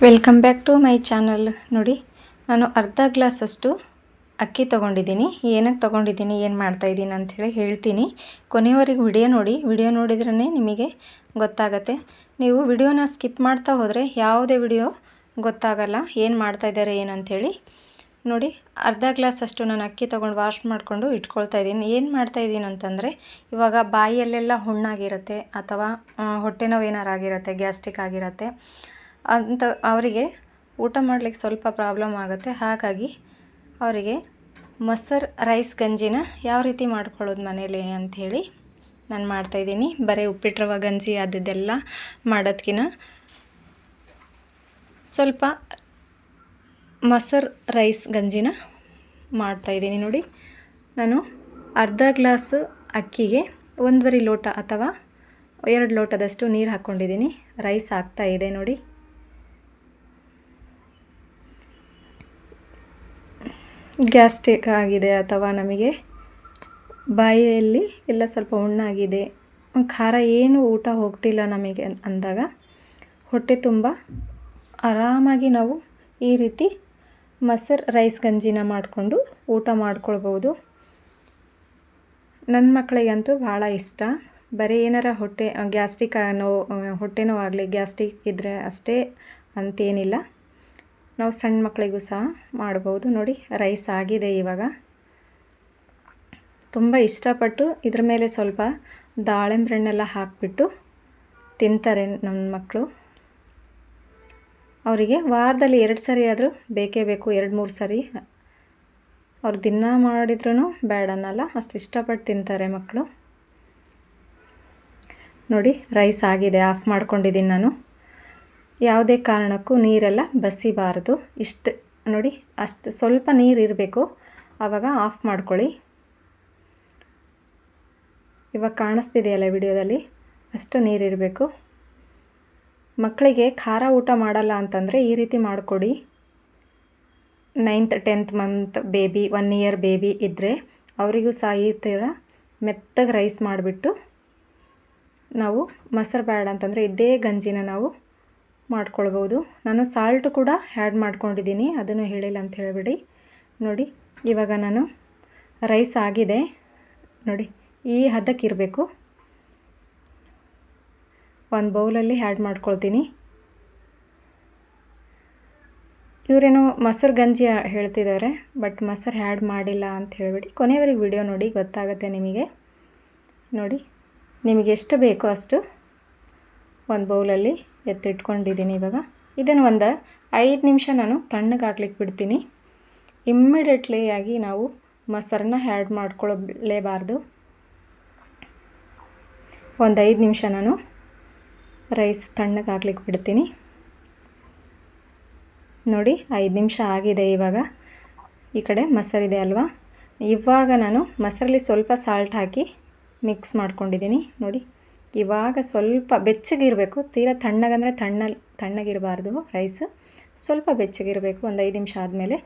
Welcome back to my channel. ನೋಡಿ, ನಾನು ಅರ್ಧ ಗ್ಲಾಸಷ್ಟು ಅಕ್ಕಿ ತೊಗೊಂಡಿದ್ದೀನಿ. ಏನಕ್ಕೆ ತೊಗೊಂಡಿದ್ದೀನಿ, ಏನು ಮಾಡ್ತಾಯಿದ್ದೀನಿ ಅಂಥೇಳಿ ಹೇಳ್ತೀನಿ. ಕೊನೆಯವರೆಗೆ ವಿಡಿಯೋ ನೋಡಿ. ವಿಡಿಯೋ ನೋಡಿದ್ರೇ ನಿಮಗೆ ಗೊತ್ತಾಗತ್ತೆ. ನೀವು ವಿಡಿಯೋನ ಸ್ಕಿಪ್ ಮಾಡ್ತಾ ಹೋದರೆ ಯಾವುದೇ ವಿಡಿಯೋ ಗೊತ್ತಾಗಲ್ಲ, ಏನು ಮಾಡ್ತಾಯಿದ್ದಾರೆ ಏನು ಅಂಥೇಳಿ. ನೋಡಿ, ಅರ್ಧ ಗ್ಲಾಸಷ್ಟು ನಾನು ಅಕ್ಕಿ ತೊಗೊಂಡು ವಾಶ್ ಮಾಡಿಕೊಂಡು ಇಟ್ಕೊಳ್ತಾ ಇದ್ದೀನಿ. ಏನು ಮಾಡ್ತಾಯಿದ್ದೀನಿ ಅಂತಂದರೆ, ಇವಾಗ ಬಾಯಿಯಲ್ಲೆಲ್ಲ ಹುಣ್ಣಾಗಿರುತ್ತೆ ಅಥವಾ ಹೊಟ್ಟೆ ನೋವು ಏನಾರು ಆಗಿರುತ್ತೆ, ಗ್ಯಾಸ್ಟ್ರಿಕ್ ಆಗಿರುತ್ತೆ ಅಂತ ಅವರಿಗೆ ಊಟ ಮಾಡಲಿಕ್ಕೆ ಸ್ವಲ್ಪ ಪ್ರಾಬ್ಲಮ್ ಆಗುತ್ತೆ. ಹಾಗಾಗಿ ಅವರಿಗೆ ಮೊಸರು ರೈಸ್ ಗಂಜಿನ ಯಾವ ರೀತಿ ಮಾಡ್ಕೊಳ್ಳೋದು ಮನೇಲಿ ಅಂಥೇಳಿ ನಾನು ಮಾಡ್ತಾಯಿದ್ದೀನಿ. ಬರೀ ಉಪ್ಪಿಟ್ಟು ರವೆ ಗಂಜಿ ಅದೆಲ್ಲ ಮಾಡೋದಕ್ಕಿಂತ ಸ್ವಲ್ಪ ಮೊಸರು ರೈಸ್ ಗಂಜಿನ ಮಾಡ್ತಾಯಿದ್ದೀನಿ. ನೋಡಿ, ನಾನು ಅರ್ಧ ಗ್ಲಾಸ್ ಅಕ್ಕಿಗೆ 1.5 ಲೋಟ ಅಥವಾ 2 ಲೋಟದಷ್ಟು ನೀರು ಹಾಕ್ಕೊಂಡಿದ್ದೀನಿ. ರೈಸ್ ಆಗ್ತಾಯಿದೆ ನೋಡಿ. ಗ್ಯಾಸ್ಟ್ರಿಕ್ ಆಗಿದೆ ಅಥವಾ ನಮಗೆ ಬಾಯಿಯಲ್ಲಿ ಎಲ್ಲ ಸ್ವಲ್ಪ ಹುಣ್ಣಾಗಿದೆ, ಖಾರ ಏನು ಊಟ ಹೋಗ್ತಿಲ್ಲ ನಮಗೆ ಅಂದಾಗ ಹೊಟ್ಟೆ ತುಂಬ ಆರಾಮಾಗಿ ನಾವು ಈ ರೀತಿ ಮೊಸರು ರೈಸ್ ಗಂಜಿನ ಮಾಡಿಕೊಂಡು ಊಟ ಮಾಡ್ಕೊಳ್ಬೋದು. ನನ್ನ ಮಕ್ಕಳಿಗಂತೂ ಭಾಳ ಇಷ್ಟ. ಬರೀ ಏನಾರ ಗ್ಯಾಸ್ಟ್ರಿಕ್ ಹೊಟ್ಟೆ ನೋವಾಗಲಿ, ಗ್ಯಾಸ್ಟ್ರಿಕ್ ಇದ್ದರೆ ಅಷ್ಟೇ ಅಂತೇನಿಲ್ಲ, ನಾವು ಸಣ್ಣ ಮಕ್ಕಳಿಗೂ ಸಹ ಮಾಡ್ಬೋದು. ನೋಡಿ, ರೈಸ್ ಆಗಿದೆ. ಇವಾಗ ತುಂಬ ಇಷ್ಟಪಟ್ಟು ಇದ್ರ ಮೇಲೆ ಸ್ವಲ್ಪ ದಾಳಿಂಬೆ ಹಣ್ಣೆಲ್ಲ ಹಾಕಿಬಿಟ್ಟು ತಿಂತಾರೆ ನನ್ನ ಮಕ್ಕಳು. ಅವರಿಗೆ ವಾರದಲ್ಲಿ 2 ಸರಿ ಆದರೂ ಬೇಕೇ ಬೇಕು, 2-3 ಸರಿ. ಅವ್ರು ದಿನ ಮಾಡಿದ್ರೂ ಬೇಡ ಅನ್ನಲ್ಲ, ಅಷ್ಟು ಇಷ್ಟಪಟ್ಟು ತಿಂತಾರೆ ಮಕ್ಕಳು. ನೋಡಿ, ರೈಸ್ ಆಗಿದೆ. ಆಫ್ ಮಾಡ್ಕೊಂಡಿದ್ದೀನಿ ನಾನು. ಯಾವುದೇ ಕಾರಣಕ್ಕೂ ನೀರೆಲ್ಲ ಬಸಿಬಾರದು. ಇಷ್ಟು ನೋಡಿ, ಅಷ್ಟು ಸ್ವಲ್ಪ ನೀರು ಇರಬೇಕು, ಆವಾಗ ಆಫ್ ಮಾಡ್ಕೊಳ್ಳಿ. ಇವಾಗ ಕಾಣಿಸ್ತಿದೆಯಲ್ಲ ವಿಡಿಯೋದಲ್ಲಿ, ಅಷ್ಟು ನೀರಿರಬೇಕು. ಮಕ್ಕಳಿಗೆ ಖಾರ ಊಟ ಮಾಡಲ್ಲ ಅಂತಂದರೆ ಈ ರೀತಿ ಮಾಡಿಕೊಡಿ. 9th 10th month baby, 1 year baby ಇದ್ದರೆ ಅವರಿಗೂ ಸಹ ಈ ಥರ ಮೆತ್ತಗೆ ರೈಸ್ ಮಾಡಿಬಿಟ್ಟು ನಾವು ಮೊಸರು ಬೇಡ ಅಂತಂದರೆ ಇದೇ ಗಂಜಿನ ನಾವು ಮಾಡ್ಕೊಳ್ಬೋದು. ನಾನು ಸಾಲ್ಟು ಕೂಡ ಆ್ಯಡ್ ಮಾಡ್ಕೊಂಡಿದ್ದೀನಿ, ಅದನ್ನು ಹೇಳಿಲ್ಲ ಅಂತ ಹೇಳಿಬಿಡಿ. ನೋಡಿ, ಇವಾಗ ನಾನು ರೈಸ್ ಆಗಿದೆ ನೋಡಿ, ಈ ಹದಕ್ಕಿರಬೇಕು. ಒಂದು ಬೌಲಲ್ಲಿ ಆ್ಯಡ್ ಮಾಡ್ಕೊಳ್ತೀನಿ. ಇವರೇನೋ ಮೊಸರು ಗಂಜಿ ಹೇಳ್ತಿದ್ದಾರೆ, ಬಟ್ ಮೊಸರು ಆ್ಯಡ್ ಮಾಡಿಲ್ಲ ಅಂತ ಹೇಳಿಬಿಡಿ. ಕೊನೆಯವರೆಗೆ ವಿಡಿಯೋ ನೋಡಿ, ಗೊತ್ತಾಗುತ್ತೆ ನಿಮಗೆ. ನೋಡಿ, ನಿಮಗೆ ಎಷ್ಟು ಬೇಕೋ ಅಷ್ಟು ಒಂದು ಬೌಲಲ್ಲಿ ಎತ್ತಿಟ್ಕೊಂಡಿದ್ದೀನಿ. ಇವಾಗ ಇದನ್ನು ಒಂದು 5 ನಿಮಿಷ ನಾನು ತಣ್ಣಗಾಗ್ಲಿಕ್ಕೆ ಬಿಡ್ತೀನಿ. ಇಮ್ಮಿಡಿಯೇಟ್ಲಿ ಆಗಿ ನಾವು ಮೊಸರನ್ನ ಆ್ಯಡ್ ಮಾಡ್ಕೊಳ್ಳಲೇಬಾರ್ದು. ಒಂದು 5 ನಿಮಿಷ ನಾನು ರೈಸ್ ತಣ್ಣಗಾಗ್ಲಿಕ್ಕೆ ಬಿಡ್ತೀನಿ. ನೋಡಿ, 5 ನಿಮಿಷ ಆಗಿದೆ. ಇವಾಗ ಈ ಕಡೆ ಮೊಸರಿದೆ ಅಲ್ವಾ, ಇವಾಗ ನಾನು ಮೊಸರಲ್ಲಿ ಸ್ವಲ್ಪ ಸಾಲ್ಟ್ ಹಾಕಿ ಮಿಕ್ಸ್ ಮಾಡ್ಕೊಂಡಿದ್ದೀನಿ. ನೋಡಿ, ಇವಾಗ ಸ್ವಲ್ಪ ಬೆಚ್ಚಗಿರಬೇಕು, ತೀರಾ ತಣ್ಣಗಂದರೆ ತಣ್ಣಗಿರಬಾರ್ದು ರೈಸ್, ಸ್ವಲ್ಪ ಬೆಚ್ಚಗಿರಬೇಕು. ಒಂದು 5 ನಿಮಿಷ ಆದಮೇಲೆ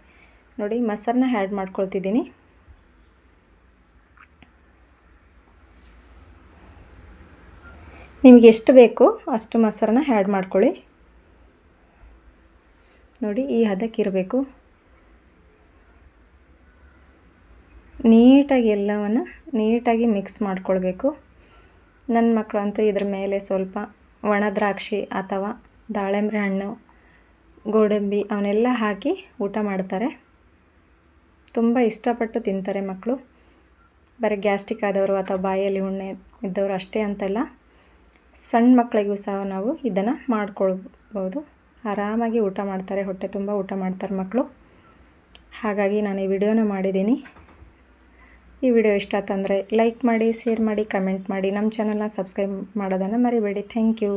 ನೋಡಿ ಮೊಸರನ್ನ ಆ್ಯಡ್ ಮಾಡ್ಕೊಳ್ತಿದ್ದೀನಿ. ನಿಮಗೆ ಎಷ್ಟು ಬೇಕೋ ಅಷ್ಟು ಮೊಸರನ್ನ ಆ್ಯಡ್ ಮಾಡ್ಕೊಳ್ಳಿ. ನೋಡಿ, ಈ ಹದಕ್ಕಿರಬೇಕು. ನೀಟಾಗಿ ಎಲ್ಲವನ್ನು ನೀಟಾಗಿ ಮಿಕ್ಸ್ ಮಾಡ್ಕೊಳ್ಬೇಕು. ನನ್ನ ಮಕ್ಕಳಂತೂ ಇದ್ರ ಮೇಲೆ ಸ್ವಲ್ಪ ಒಣ ದ್ರಾಕ್ಷಿ ಅಥವಾ ದಾಳಿಂಬೆ ಹಣ್ಣು, ಗೋಡಂಬಿ ಅವನ್ನೆಲ್ಲ ಹಾಕಿ ಊಟ ಮಾಡ್ತಾರೆ. ತುಂಬ ಇಷ್ಟಪಟ್ಟು ತಿಂತಾರೆ ಮಕ್ಕಳು. ಬರೀ ಗ್ಯಾಸ್ಟ್ರಿಕ್ ಆದವರು ಅಥವಾ ಬಾಯಲ್ಲಿ ಹುಣ್ಣೆ ಇದ್ದವರು ಅಷ್ಟೇ ಅಂತಲ್ಲ, ಸಣ್ಣ ಮಕ್ಕಳಿಗೂ ಸಹ ನಾವು ಇದನ್ನು ಮಾಡ್ಕೊಳ್ಬೋದು. ಆರಾಮಾಗಿ ಊಟ ಮಾಡ್ತಾರೆ, ಹೊಟ್ಟೆ ತುಂಬ ಊಟ ಮಾಡ್ತಾರೆ ಮಕ್ಕಳು. ಹಾಗಾಗಿ ನಾನು ಈ ವಿಡಿಯೋನ ಮಾಡಿದ್ದೀನಿ. ಈ ವಿಡಿಯೋ ಇಷ್ಟ ಆತಂದರೆ ಲೈಕ್ ಮಾಡಿ, ಶೇರ್ ಮಾಡಿ, ಕಮೆಂಟ್ ಮಾಡಿ. ನಮ್ಮ ಚಾನಲ್ನ ಸಬ್ಸ್ಕ್ರೈಬ್ ಮಾಡೋದನ್ನು ಮರಿಬೇಡಿ. Thank you.